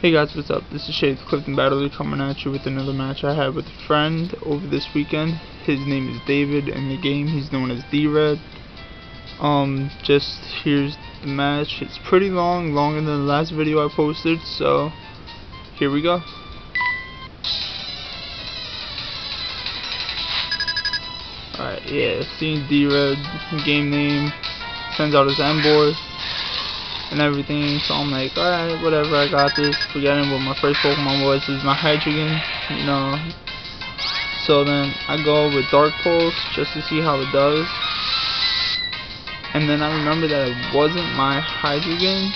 Hey guys, what's up? This is Shades Clifton Battler coming at you with another match I had with a friend over this weekend. His name is David. In the game, he's known as D-Red. Just here's the match. It's pretty long, longer than the last video I posted, so here we go. Alright, yeah, seeing D-Red, game name, sends out his Emboar and everything, so I'm like, alright, whatever, I got this, forgetting what my first Pokemon was. This is my Hydreigon, you know. So then I go with Dark Pulse just to see how it does, and then I remember that it wasn't my Hydreigon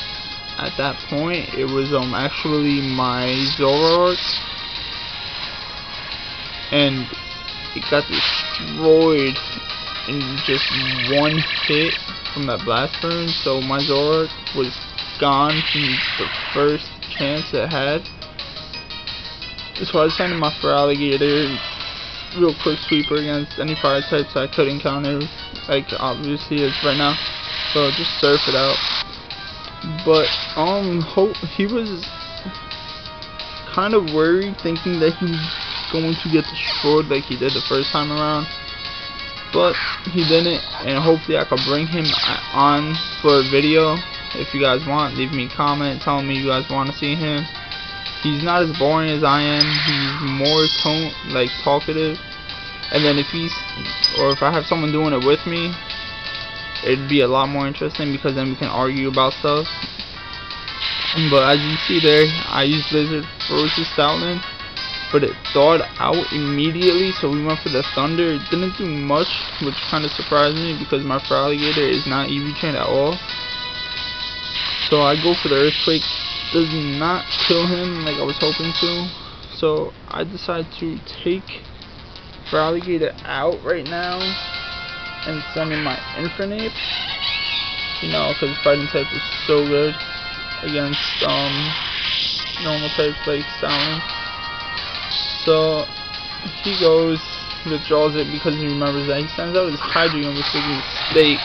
at that point. It was actually my Zoroark, and it got destroyed in just one hit from that Blast Burn, so my Zoroark was gone from the first chance it had. So I decided my Feraligatr, real quick sweeper against any fire types I could encounter, like obviously it's right now, so just surf it out. But he was kind of worried, thinking that he was going to get destroyed like he did the first time around, but he didn't, and hopefully I could bring him on for a video. If you guys want, leave me a comment telling me you guys want to see him. He's not as boring as I am. He's more talkative, and then if I have someone doing it with me, it'd be a lot more interesting, because then we can argue about stuff. But as you see there, I used Blizzard Ferocious Stoutland, but it thawed out immediately, so we went for the Thunder. It didn't do much, which kind of surprised me, because my Feraligatr is not EV trained at all. So I go for the Earthquake. Does not kill him like I was hoping to, so I decide to take Feraligatr out right now and send in my Infernape, you know, because fighting type is so good against normal types like Stoutland. So he goes, withdraws it because he remembers that he sends out his Hydreigon, which was a mistake,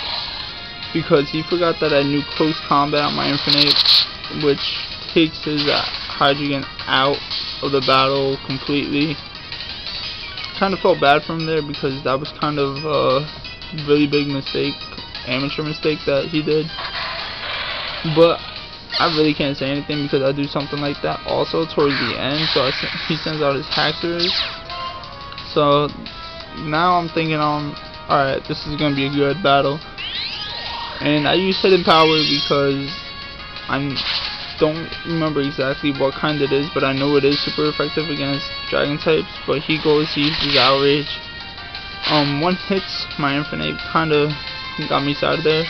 because he forgot that I knew close combat on my Infernape, which takes his Hydreigon out of the battle completely. Kind of felt bad for him there, because that was kind of a really big mistake, amateur mistake that he did. But I really can't say anything, because I do something like that also towards the end. So he sends out his Haxorus. So now I'm thinking, alright, this is gonna be a good battle. And I use Hidden Power because I don't remember exactly what kind it is, but I know it is super effective against dragon types. But he goes, he uses Outrage. One hits my Infernape, kinda got me out of there.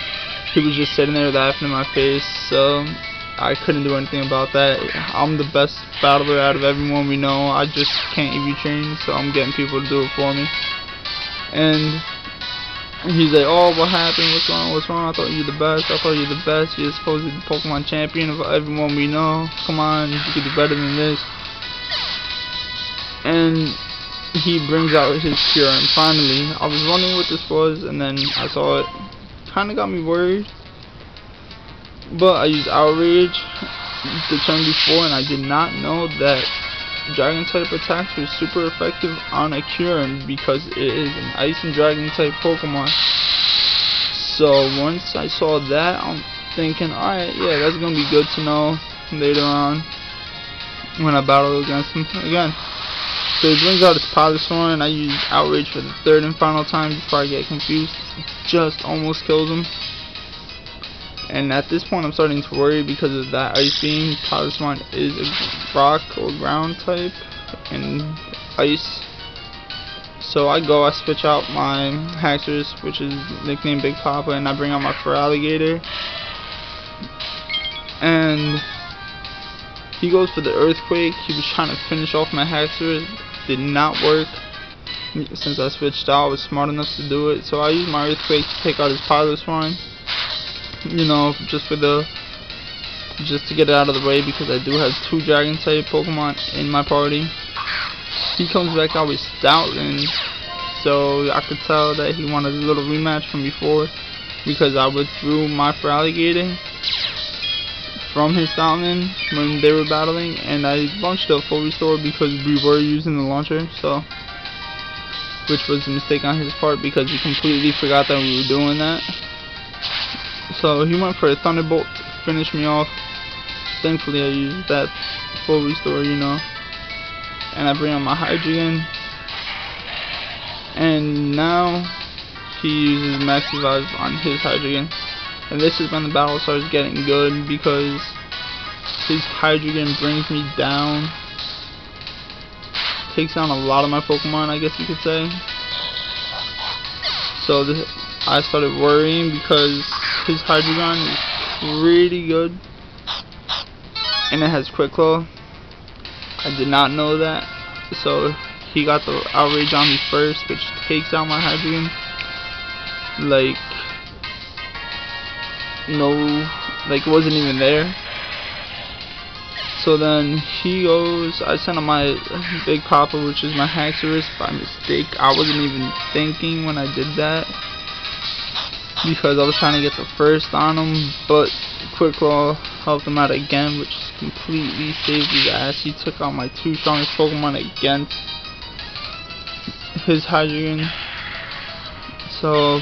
He was just sitting there laughing in my face, so I couldn't do anything about that. I'm the best battler out of everyone we know. I just can't EV train, so I'm getting people to do it for me. And he's like, oh, what happened? What's wrong? What's wrong? I thought you were the best. I thought you were the best. You're supposed to be the Pokemon champion of everyone we know. Come on, you could do better than this. And he brings out his cure, and finally, I was wondering what this was, and then I saw it. Kinda got me worried. But I used Outrage the turn before, and I did not know that Dragon type attacks were super effective on a Kyurem, because it is an Ice and Dragon type Pokemon. So once I saw that, I'm thinking, alright, yeah, that's gonna be good to know later on when I battle against him again. So he brings out his Pyrosaur, and I use Outrage for the third and final time before I get confused. Just almost kills him. And at this point I'm starting to worry because of that Ice Beam. Pyrosaur is a rock or ground type and ice. So I switch out my Haxorus, which is nicknamed Big Papa, and I bring out my Feraligatr. And he goes for the Earthquake. He was trying to finish off my Haxorus. Did not work. Since I switched out, I was smart enough to do it. So I used my Earthquake to take out his Pyrosaur, you know, just to get it out of the way, because I do have two Dragon type Pokemon in my party. He comes back out with Stoutland, so I could tell that he wanted a little rematch from before, because I withdrew my Feraligatr from his fountain when they were battling, and I launched a full restore because we were using the launcher, so, which was a mistake on his part because he completely forgot that we were doing that. So he went for a thunderbolt to finish me off. Thankfully I used that full restore, you know, and I bring out my Hydreigon, and now he uses max revive on his Hydreigon. And this is when the battle starts getting good because his Hydreigon brings me down, takes down a lot of my Pokemon, I guess you could say. So I started worrying because his Hydreigon is pretty good, and it has Quick Claw. I did not know that, so he got the Outrage on me first, which takes out my Hydreigon. Like, no, like it wasn't even there. So then he goes, I sent him my Big Papa, which is my Haxorus, by mistake. I wasn't even thinking when I did that because I was trying to get the first on him, but Quick Claw helped him out again, which completely saved his ass. He took out my two strongest Pokemon against his Hydreigon. So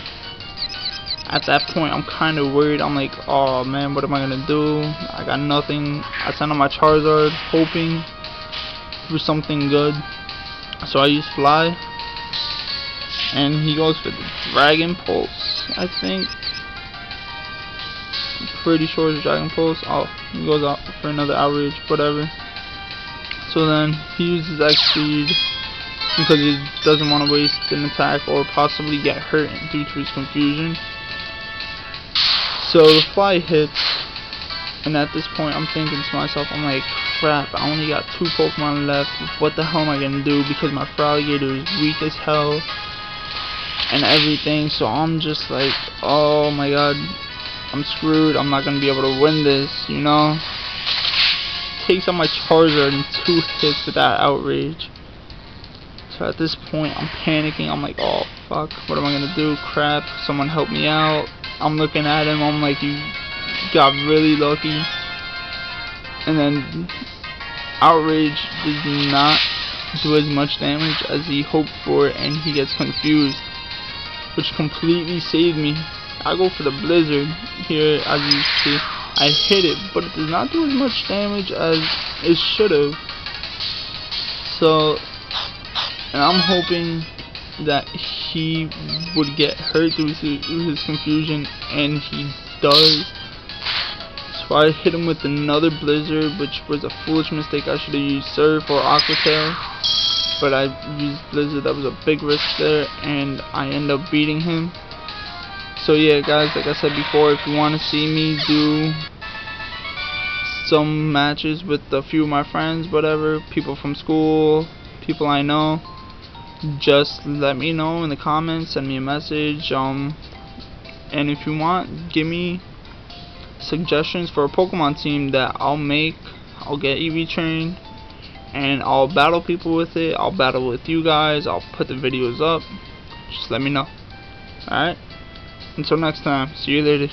at that point I'm kind of worried. I'm like, oh man, what am I gonna do? I got nothing. I sent him my Charizard hoping for something good, so I used Fly, and he goes for the Dragon Pulse, I think. I'm pretty sure it's Dragon Pulse. Oh, he goes out for another Outrage, whatever. So then he uses X-Speed because he doesn't want to waste an attack or possibly get hurt due to his confusion. So the Fly hits, and at this point I'm thinking to myself, I'm like, crap, I only got 2 Pokemon left. What the hell am I gonna do? Because my Feraligatr is weak as hell and everything. So I'm just like, oh my god, I'm screwed. I'm not gonna be able to win this, you know. Takes out my Charizard in 2 hits with that Outrage. So at this point I'm panicking. I'm like, oh fuck, what am I gonna do? Crap, someone help me out. I'm looking at him, I'm like, you got really lucky. And then Outrage does not do as much damage as he hoped for, and he gets confused, which completely saved me. I go for the Blizzard here, as you see. I hit it, but it does not do as much damage as it should have. So, and I'm hoping that he would get hurt due to his confusion, and he does. So I hit him with another Blizzard, which was a foolish mistake. I should have used Surf or Aqua Tail, but I used Blizzard. That was a big risk there, and I end up beating him. So yeah guys, like I said before, if you want to see me do some matches with a few of my friends, whatever, people from school, people I know, just let me know in the comments, send me a message, and if you want, give me suggestions for a Pokemon team that I'll make. I'll get EV trained and I'll battle people with it. I'll battle with you guys. I'll put the videos up. Just let me know. Alright, until next time, see you later.